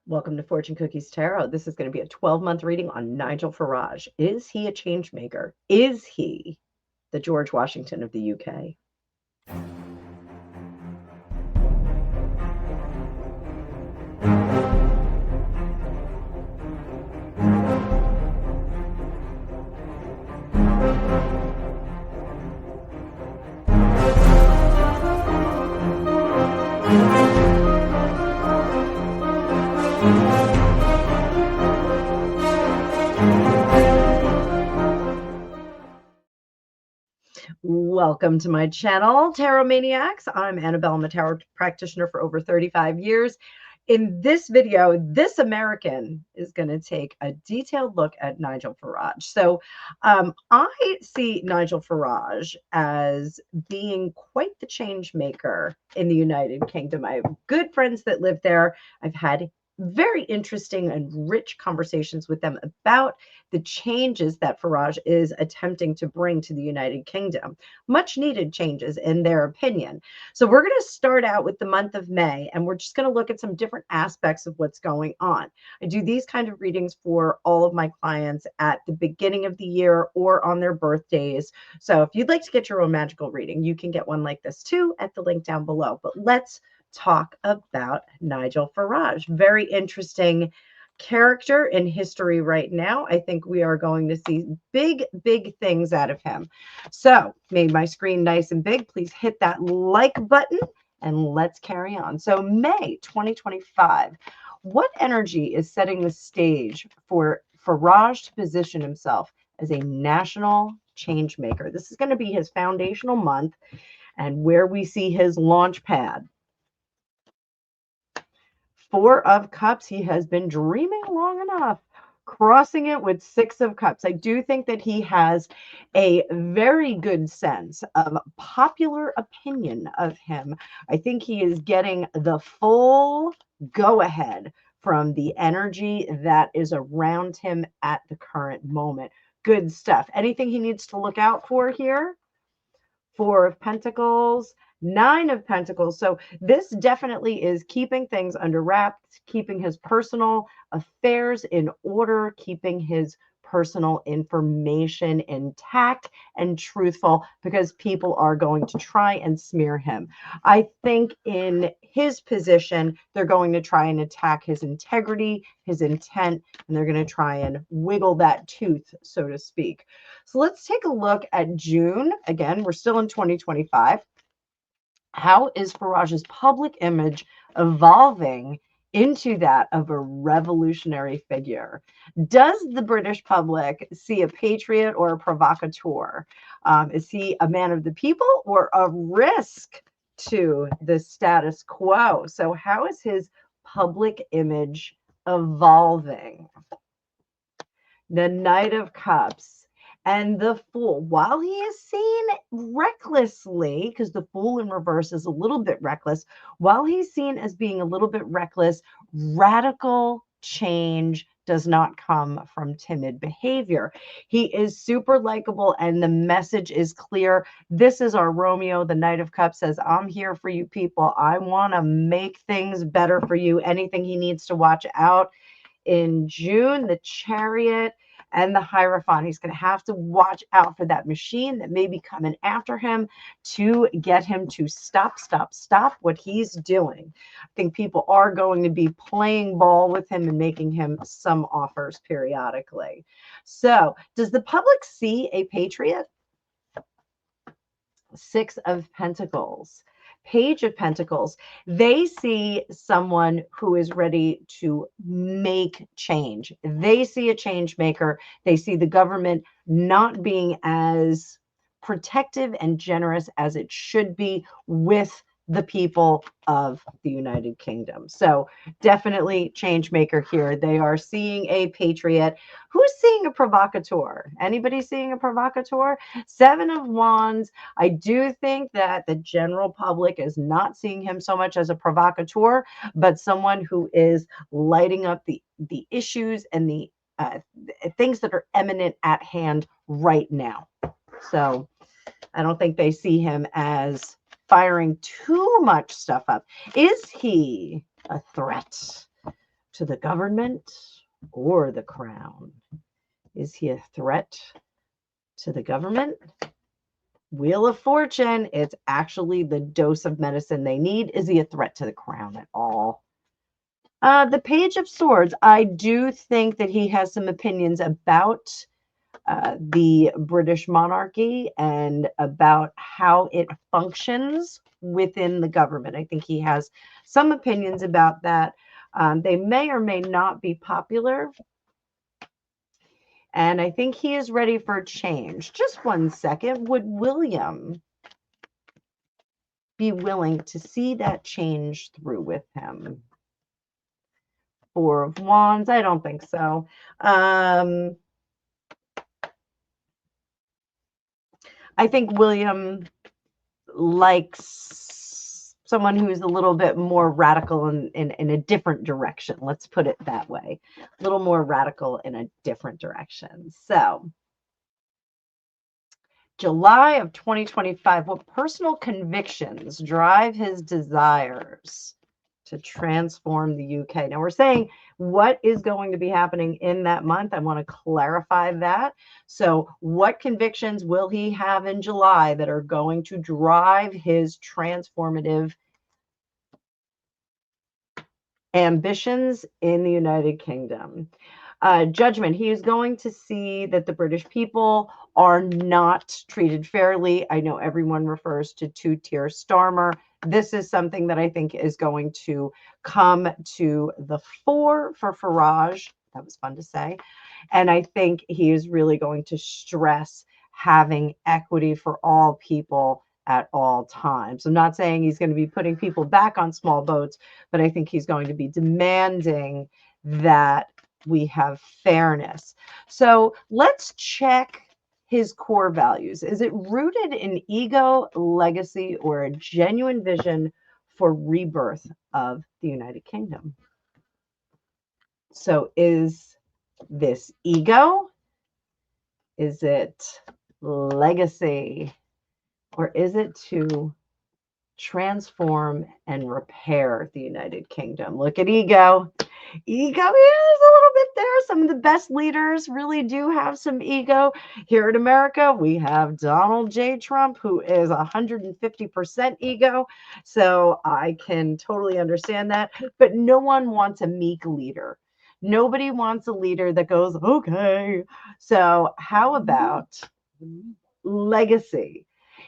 Welcome to Fortune Cookies Tarot. This is going to be a 12-month reading on Nigel Farage. Is he a change maker? Is he the George Washington of the UK? Welcome to my channel, Tarot Maniacs. I'm Annabelle. I'm a tarot practitioner for over 35 years. In this video, this American is going to take a detailed look at Nigel Farage. So I see Nigel Farage as being quite the change maker in the United Kingdom. I have good friends that live there. I've had very interesting and rich conversations with them about the changes that Farage is attempting to bring to the United Kingdom. Much needed changes in their opinion. So we're going to start out with the month of May, and we're just going to look at some different aspects of what's going on. I do these kind of readings for all of my clients at the beginning of the year or on their birthdays. So if you'd like to get your own magical reading, you can get one like this too at the link down below. But let's talk about Nigel Farage. Very interesting character in history right now. I think we are going to see big things out of him. So made my screen nice and big. Please hit that like button and let's carry on. So May 2025, what energy is setting the stage for Farage to position himself as a national change maker? This is going to be his foundational month and where we see his launch pad. Four of Cups, he has been dreaming long enough, crossing it with Six of Cups. I do think that he has a very good sense of popular opinion of him. I think he is getting the full go-ahead from the energy that is around him at the current moment. Good stuff. Anything he needs to look out for here? Four of Pentacles, Nine of Pentacles. So this definitely is keeping things under wraps, keeping his personal affairs in order, keeping his personal information intact and truthful, because people are going to try and smear him. I think in his position, they're going to try and attack his integrity, his intent, and they're going to try and wiggle that tooth, so to speak. So let's take a look at June. Again, we're still in 2025. How is Farage's public image evolving into that of a revolutionary figure? Does the British public see a patriot or a provocateur? Is he a man of the people or a risk to the status quo? So how is his public image evolving? The Knight of Cups and the Fool. While he is seen recklessly, because the Fool in reverse is a little bit reckless, while he's seen as being a little bit reckless, radical change does not come from timid behavior. He is super likable and the message is clear. This is our Romeo. The Knight of Cups says, I'm here for you people. I want to make things better for you. Anything he needs to watch out. In June, the Chariot and the Hierophant. He's going to have to watch out for that machine that may be coming after him to get him to stop what he's doing. I think people are going to be playing ball with him and making him some offers periodically. So does the public see a patriot? Six of Pentacles. Page of Pentacles. They see someone who is ready to make change. They see a change maker. They see the government not being as protective and generous as it should be with the people of the United Kingdom. So definitely change maker here. They are seeing a patriot. Who's seeing a provocateur? Anybody seeing a provocateur? Seven of Wands. I do think that the general public is not seeing him so much as a provocateur, but someone who is lighting up the issues and the things that are imminent at hand right now. So I don't think they see him as firing too much stuff up. Is he a threat to the government or the crown? Is he a threat to the government? Wheel of Fortune, it's actually the dose of medicine they need. Is he a threat to the crown at all? The Page of Swords, I do think that he has some opinions about the British monarchy and about how it functions within the government. I think he has some opinions about that. They may or may not be popular. And I think he is ready for change. Just one second. Would William be willing to see that change through with him? Four of Wands. I don't think so. I think William likes someone who's a little bit more radical in a different direction. Let's put it that way. A little more radical in a different direction. So, July of 2025, what personal convictions drive his desires to transform the UK? Now we're saying what is going to be happening in that month. I want to clarify that. So what convictions will he have in July that are going to drive his transformative ambitions in the United Kingdom? Judgment. He is going to see that the British people are not treated fairly. I know everyone refers to two-tier Starmer. This is something that I think is going to come to the fore for Farage. That was fun to say. And I think he is really going to stress having equity for all people at all times. I'm not saying he's going to be putting people back on small boats, but I think he's going to be demanding that we have fairness. So let's check his core values. Is it rooted in ego, legacy, or a genuine vision for rebirth of the United Kingdom? So is this ego? Is it legacy? Or is it to transform and repair the United Kingdom? Look at ego. Ego is a little bit there. Some of the best leaders really do have some ego. Here in America, we have Donald J. Trump, who is 150% ego. So I can totally understand that. But no one wants a meek leader. Nobody wants a leader that goes, okay. So how about legacy?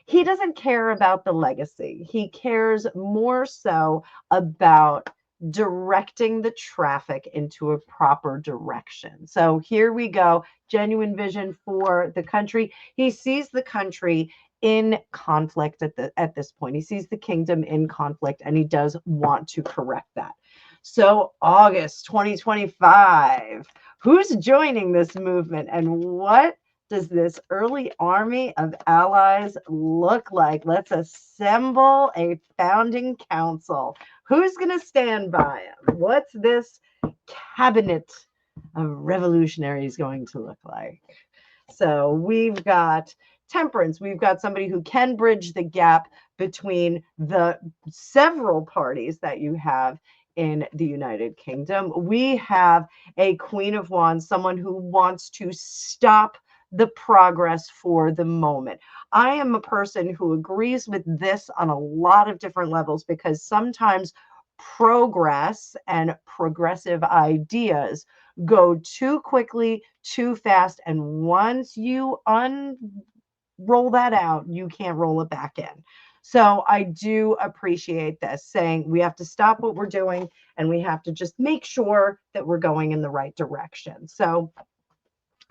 He doesn't care about the legacy. He cares more so about directing the traffic into a proper direction. So here we go. Genuine vision for the country. He sees the country in conflict at this point. He sees the kingdom in conflict, and he does want to correct that. So August 2025, who's joining this movement, and what does this early army of allies look like? Let's assemble a founding council. Who's going to stand by him? What's this cabinet of revolutionaries going to look like? So we've got temperance. We've got somebody who can bridge the gap between the several parties that you have in the United Kingdom. We have a Queen of Wands, someone who wants to stop the progress for the moment. I am a person who agrees with this on a lot of different levels, because sometimes progress and progressive ideas go too quickly, too fast, and once you unroll that out, you can't roll it back in. So I do appreciate this, saying we have to stop what we're doing and we have to just make sure that we're going in the right direction. So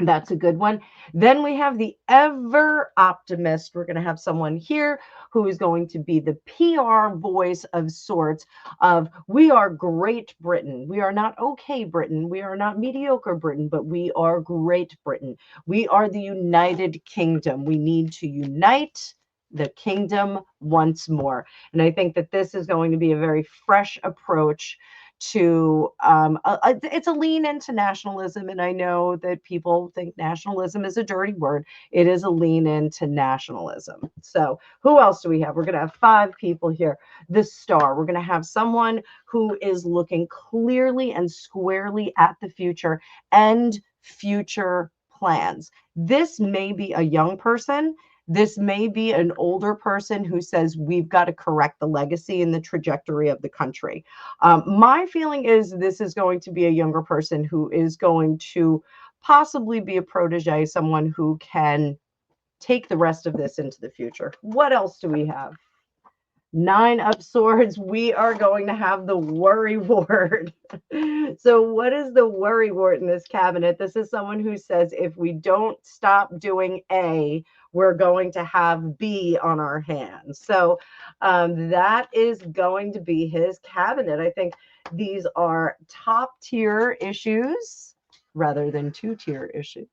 that's a good one. Then we have the ever optimist. We're going to have someone here who is going to be the PR voice of sorts of, we are Great Britain. We are not okay Britain. We are not mediocre Britain, but we are Great Britain. We are the United Kingdom. We need to unite the kingdom once more. And I think that this is going to be a very fresh approach to it's a lean into nationalism, and I know that people think nationalism is a dirty word. It is a lean into nationalism. So who else do we have? We're going to have 5 people here. The star, we're going to have someone who is looking clearly and squarely at the future and future plans. This may be a young person. This may be an older person who says we've got to correct the legacy and the trajectory of the country. My feeling is this is going to be a younger person who is going to possibly be a protege, someone who can take the rest of this into the future. What else do we have? 9 of swords, we are going to have the worry ward. So what is the worry ward in this cabinet? This is someone who says if we don't stop doing A, we're going to have B on our hands. So that is going to be his cabinet. I think these are top tier issues rather than 2-tier issues.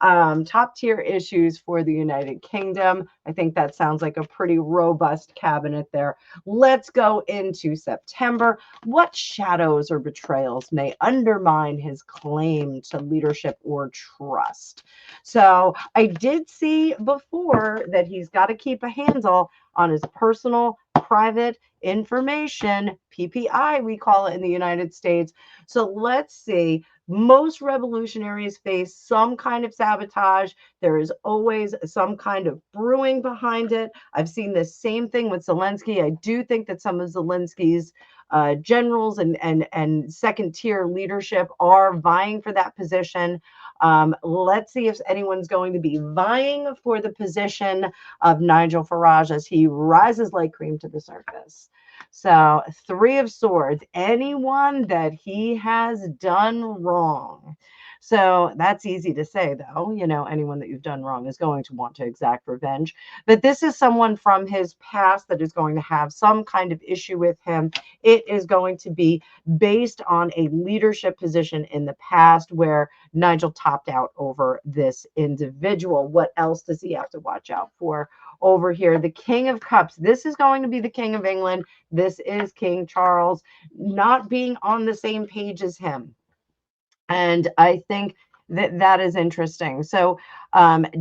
Top tier issues for the United Kingdom. I think that sounds like a pretty robust cabinet there. Let's go into September. What shadows or betrayals may undermine his claim to leadership or trust? So I did see before that he's got to keep a handle on his personal private information, PPI, we call it in the United States. So let's see. Most revolutionaries face some kind of sabotage. There is always some kind of brewing behind it. I've seen the same thing with Zelensky. I do think that some of Zelensky's generals and second tier leadership are vying for that position. Let's see if anyone's going to be vying for the position of Nigel Farage as he rises like cream to the surface. So 3 of swords, anyone that he has done wrong. So that's easy to say, though. You know, anyone that you've done wrong is going to want to exact revenge. But this is someone from his past that is going to have some kind of issue with him. It is going to be based on a leadership position in the past where Nigel topped out over this individual. What else does he have to watch out for? Over here, the King of Cups. This is going to be the King of England. This is King Charles not being on the same page as him. And I think that that is interesting. So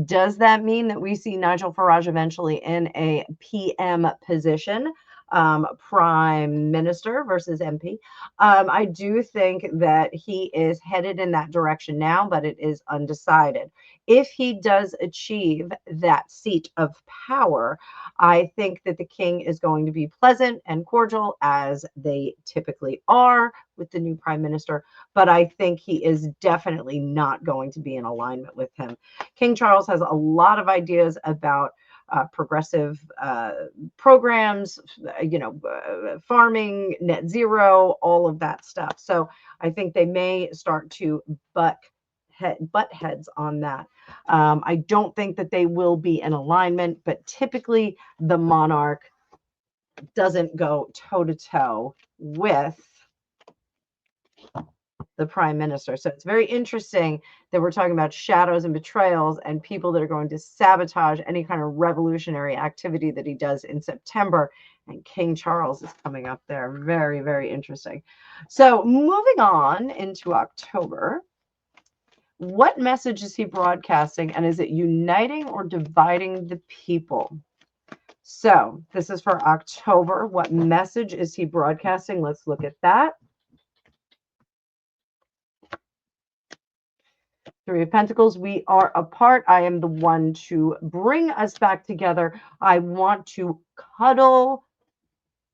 does that mean that we see Nigel Farage eventually in a PM position? Prime Minister versus MP. I do think that he is headed in that direction now, but it is undecided. If he does achieve that seat of power, I think that the king is going to be pleasant and cordial, as they typically are with the new prime minister, but I think he is definitely not going to be in alignment with him. King Charles has a lot of ideas about progressive programs, farming, net zero, all of that stuff. So I think they may start to butt heads on that. I don't think that they will be in alignment, but typically the monarch doesn't go toe to toe with the prime minister. So it's very interesting that we're talking about shadows and betrayals and people that are going to sabotage any kind of revolutionary activity that he does in September. And King Charles is coming up there. Very, very interesting. So moving on into October, what message is he broadcasting, and is it uniting or dividing the people? So this is for October. What message is he broadcasting? Let's look at that. 3 of Pentacles, we are apart. I am the one to bring us back together. I want to cuddle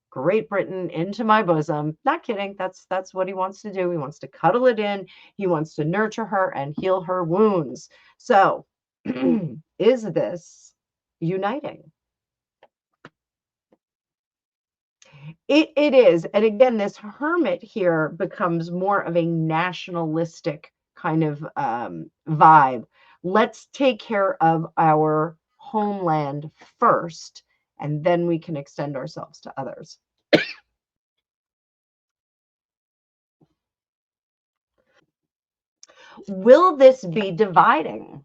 Great Britain into my bosom. Not kidding. That's what he wants to do. He wants to cuddle it in. He wants to nurture her and heal her wounds. So is this uniting? It is. And again, this hermit here becomes more of a nationalistic kind of vibe. Let's take care of our homeland first, and then we can extend ourselves to others. Will this be dividing?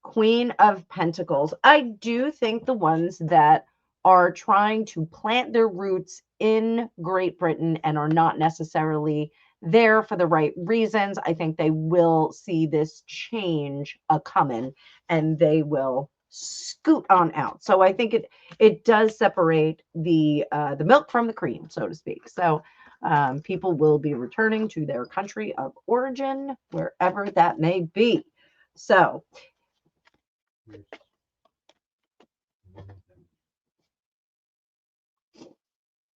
Queen of Pentacles. I do think the ones that are trying to plant their roots in Great Britain and are not necessarily there for the right reasons, I think they will see this change a coming and they will scoot on out. So I think it does separate the milk from the cream, so to speak. So people will be returning to their country of origin, wherever that may be. So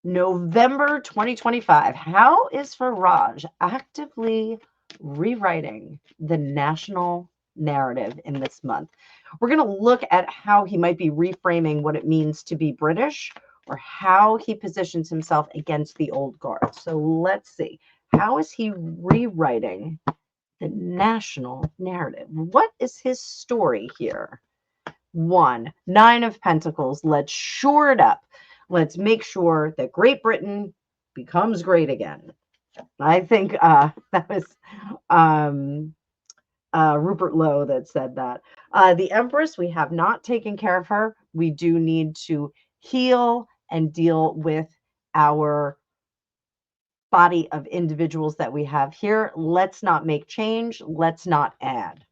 November 2025. How is Farage actively rewriting the national narrative in this month? We're going to look at how he might be reframing what it means to be British or how he positions himself against the old guard. So let's see. How is he rewriting the national narrative? What is his story here? 1, 9 of Pentacles. Let's shore it up. Let's make sure that Great Britain becomes great again. I think that was Rupert Lowe that said that. The Empress, we have not taken care of her. We do need to heal and deal with our body of individuals that we have here. Let's not make change. Let's not add.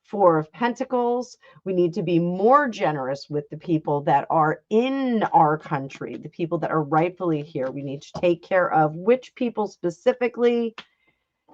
4 of Pentacles, we need to be more generous with the people that are in our country, the people that are rightfully here. We need to take care of which people specifically.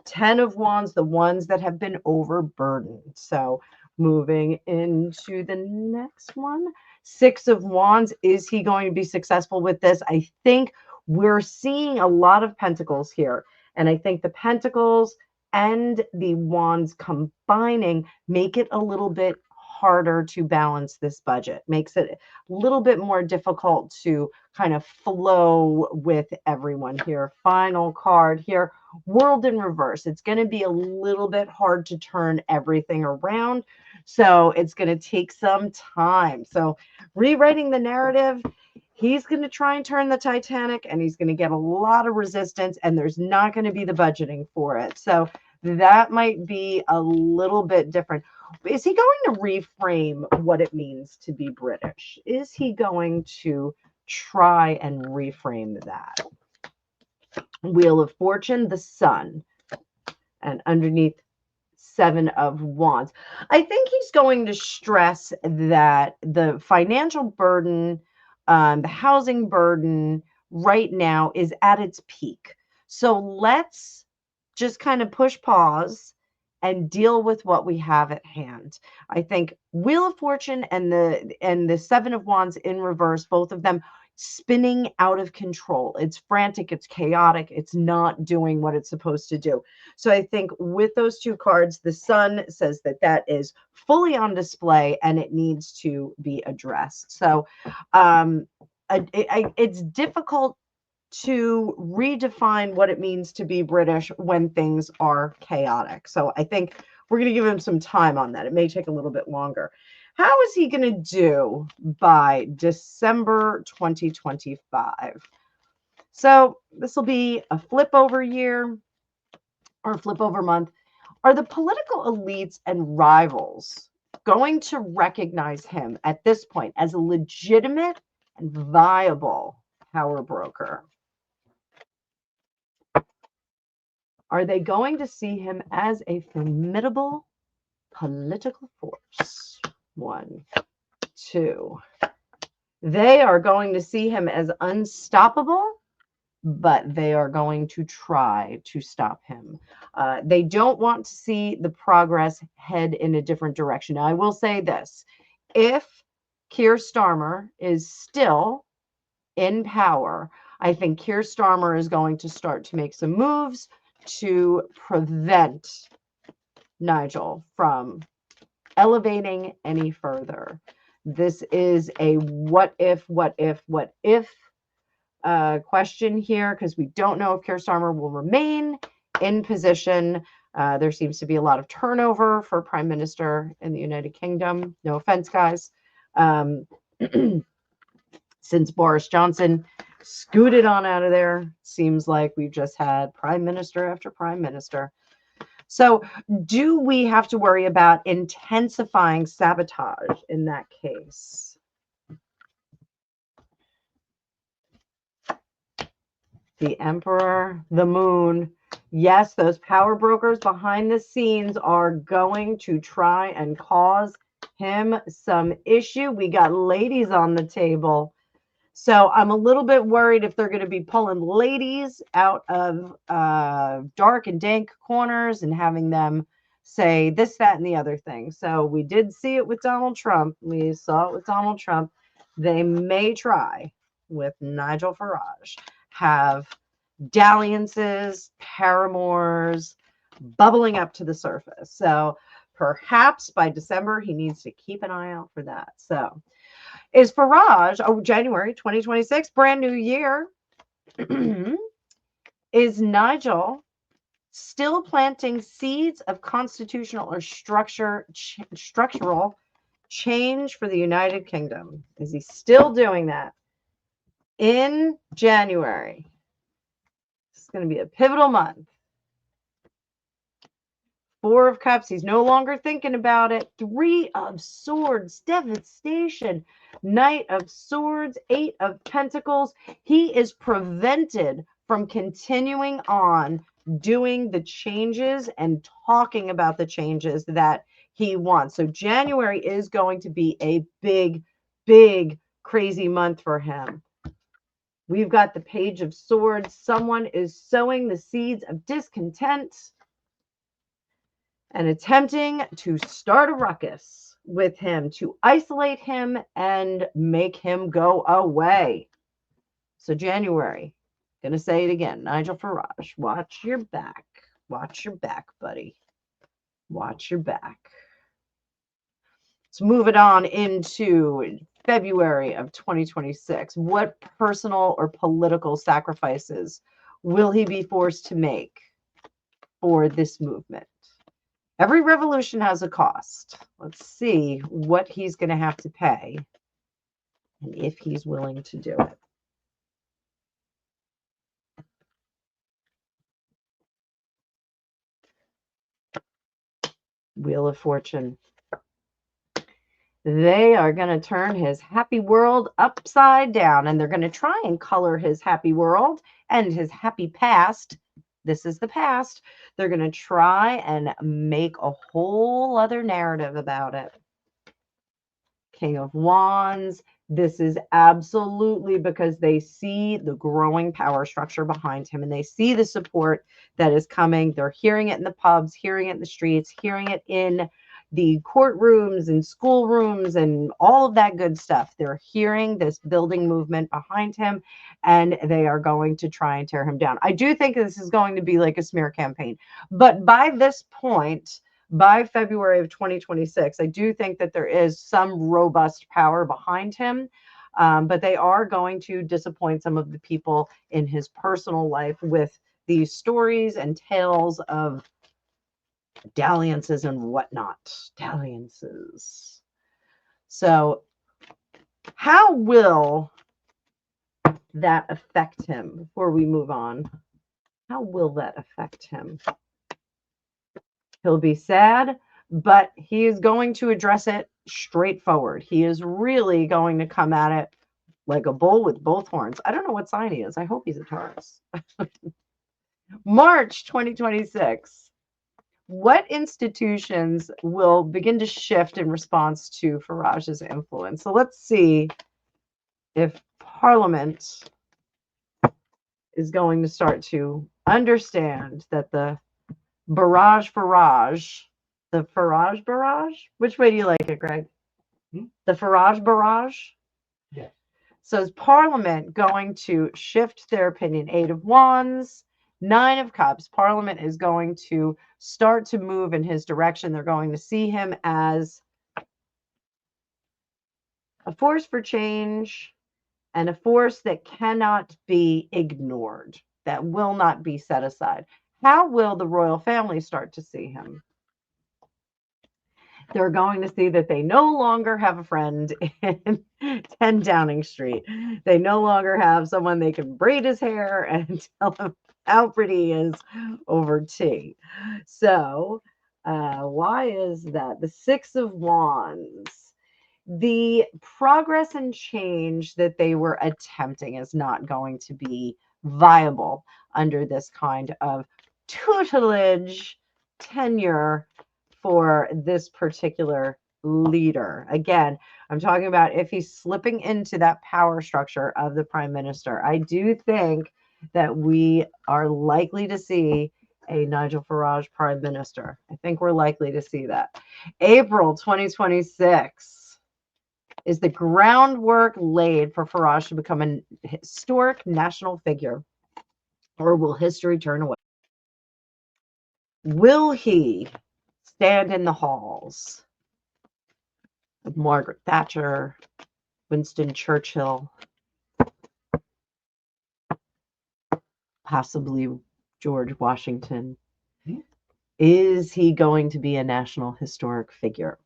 10 of Wands, the ones that have been overburdened. So moving into the next one. 6 of Wands, is he going to be successful with this? I think we're seeing a lot of Pentacles here. And I think the Pentacles and the Wands combining make it a little bit harder to balance this budget, makes it a little bit more difficult to kind of flow with everyone here. Final card here, World in reverse. It's going to be a little bit hard to turn everything around. So it's going to take some time. So rewriting the narrative, he's going to try and turn the Titanic and he's going to get a lot of resistance and there's not going to be the budgeting for it. So that might be a little bit different. Is he going to reframe what it means to be British? Is he going to try and reframe that? Wheel of Fortune, the Sun, and underneath 7 of Wands. I think he's going to stress that the financial burden, the housing burden right now is at its peak. So let's just kind of push pause and deal with what we have at hand. I think Wheel of Fortune and the 7 of Wands in reverse, both of them spinning out of control. It's frantic, it's chaotic, it's not doing what it's supposed to do. So I think with those two cards, the Sun says that that is fully on display and it needs to be addressed. So it's difficult to redefine what it means to be British when things are chaotic. So I think we're going to give him some time on that. It may take a little bit longer. How is he going to do by December 2025? So this will be a flip over year or flip over month. Are the political elites and rivals going to recognize him at this point as a legitimate and viable power broker? Are they going to see him as a formidable political force? 1, 2. They are going to see him as unstoppable, but they are going to try to stop him. They don't want to see the progress head in a different direction. Now, I will say this. If Keir Starmer is still in power, I think Keir Starmer is going to start to make some moves to prevent Nigel from elevating any further. This is a what if question here, because we don't know if Keir Starmer will remain in position. There seems to be a lot of turnover for Prime Minister in the United Kingdom. No offense, guys. Since Boris Johnson scooted on out of there, seems like we've just had Prime Minister after Prime Minister. So do we have to worry about intensifying sabotage in that case? the Emperor, the Moon. Yes, those power brokers behind the scenes are going to try and cause him some issue. We got ladies on the table. So I'm a little bit worried if they're going to be pulling ladies out of dark and dank corners and having them say this, that, and the other thing. So we did see it with Donald Trump. We saw it with Donald Trump. They may try with Nigel Farage, have dalliances, paramours bubbling up to the surface. So perhaps by December, he needs to keep an eye out for that. So is Farage, January 2026, brand new year. Is Nigel still planting seeds of constitutional or structural change for the United Kingdom? Is he still doing that in January? It's going to be a pivotal month. Four of Cups, he's no longer thinking about it. Three of Swords, devastation. Knight of Swords, Eight of Pentacles. He is prevented from continuing on doing the changes and talking about the changes that he wants. So January is going to be a big, big, crazy month for him. We've got the Page of Swords. Someone is sowing the seeds of discontent and attempting to start a ruckus with him, to isolate him and make him go away. So January, going to say it again, Nigel Farage, watch your back. Watch your back, buddy. Watch your back. Let's move it on into February of 2026. What personal or political sacrifices will he be forced to make for this movement? Every revolution has a cost. Let's see what he's going to have to pay and if he's willing to do it. Wheel of Fortune. They are going to turn his happy world upside down, and they're going to try and color his happy world and his happy past. This is the past. They're going to try and make a whole other narrative about it. King of Wands. This is absolutely because they see the growing power structure behind him and they see the support that is coming. They're hearing it in the pubs, hearing it in the streets, hearing it in the courtrooms and schoolrooms and all of that good stuff. They're hearing this building movement behind him and they are going to try and tear him down. I do think this is going to be like a smear campaign, but by this point, by February of 2026, I do think that there is some robust power behind him, but they are going to disappoint some of the people in his personal life with these stories and tales of dalliances and whatnot. Dalliances. So how will that affect him before we move on? How will that affect him? He'll be sad, but he is going to address it straightforward. He is really going to come at it like a bull with both horns. I don't know what sign he is. I hope he's a Taurus. March 2026. What institutions will begin to shift in response to Farage's influence? So let's see if Parliament is going to start to understand that the Farage, the Farage barrage. Which way do you like it, Greg? The Farage barrage? Yeah. So is Parliament going to shift their opinion? Eight of Wands, Nine of Cups. Parliament is going to start to move in his direction. They're going to see him as a force for change and a force that cannot be ignored, that will not be set aside. How will the royal family start to see him? They're going to see that they no longer have a friend in 10 Downing Street. They no longer have someone they can braid his hair and tell him how pretty he is over tea. So why is that? The Six of Wands. The progress and change that they were attempting is not going to be viable under this kind of tutelage tenure for this particular leader. Again, I'm talking about if he's slipping into that power structure of the prime minister. I do think that we are likely to see a Nigel Farage prime minister. I think we're likely to see that. April 2026 is the groundwork laid for Farage to become a historic national figure, or will history turn away? Will he stand in the halls of Margaret Thatcher, Winston Churchill, possibly George Washington? Is he going to be a national historic figure?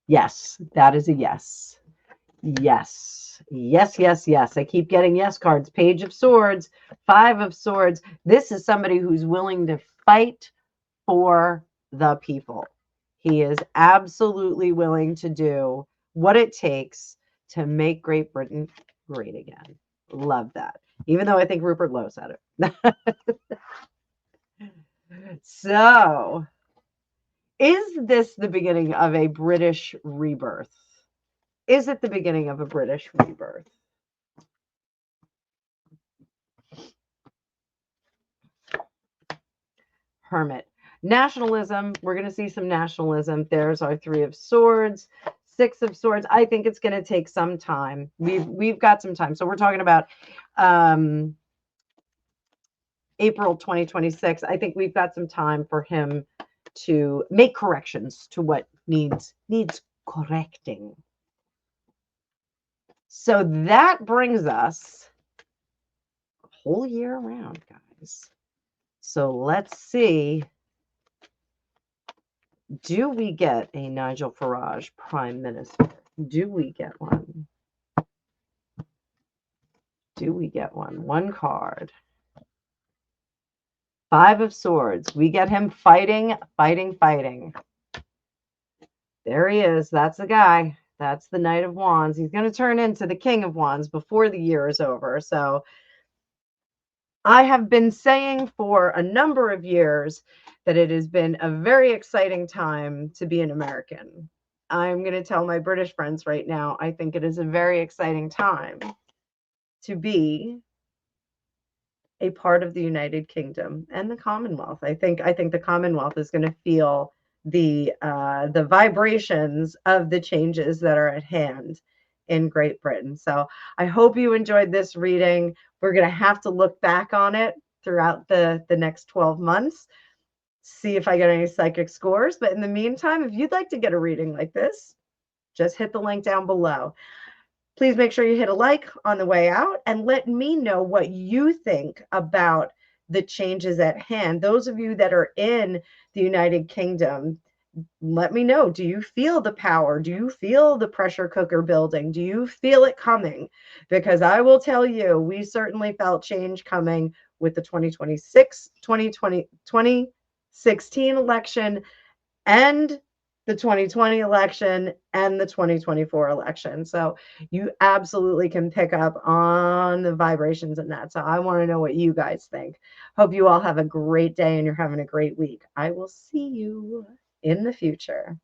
Yes, that is a yes. Yes, yes, yes, yes. I keep getting yes cards. Page of Swords, Five of Swords. This is somebody who's willing to fight for the people. He is absolutely willing to do what it takes to make Great Britain great again. Love that. Even though I think Rupert Lowe said it. So, is this the beginning of a British rebirth? Is it the beginning of a British rebirth? Hermit. Nationalism. We're going to see some nationalism. There's our Three of Swords, Six of Swords. I think it's going to take some time. We've got some time. So we're talking about April 2026. I think we've got some time for him to make corrections to what needs correcting. So that brings us a whole year around, guys. So let's see. Do we get a Nigel Farage prime minister? Do we get one? Do we get one? One card. Five of Swords. We get him fighting, fighting, fighting. There he is. That's the guy. That's the Knight of Wands. He's going to turn into the King of Wands before the year is over. So I have been saying for a number of years that it has been a very exciting time to be an American. I'm going to tell my British friends right now, I think it is a very exciting time to be a part of the United Kingdom and the Commonwealth. I think the Commonwealth is going to feel the vibrations of the changes that are at hand in Great Britain. So I hope you enjoyed this reading. We're going to have to look back on it throughout the next 12 months, see if I get any psychic scores. But in the meantime, if you'd like to get a reading like this, just hit the link down below. Please make sure you hit a like on the way out and let me know what you think about the changes at hand. Those of you that are in the United Kingdom, let me know. Do you feel the power? Do you feel the pressure cooker building? Do you feel it coming? Because I will tell you, we certainly felt change coming with the 2016 election and the 2020 election and the 2024 election. So you absolutely can pick up on the vibrations in that. So I want to know what you guys think. Hope you all have a great day and you're having a great week. I will see you in the future.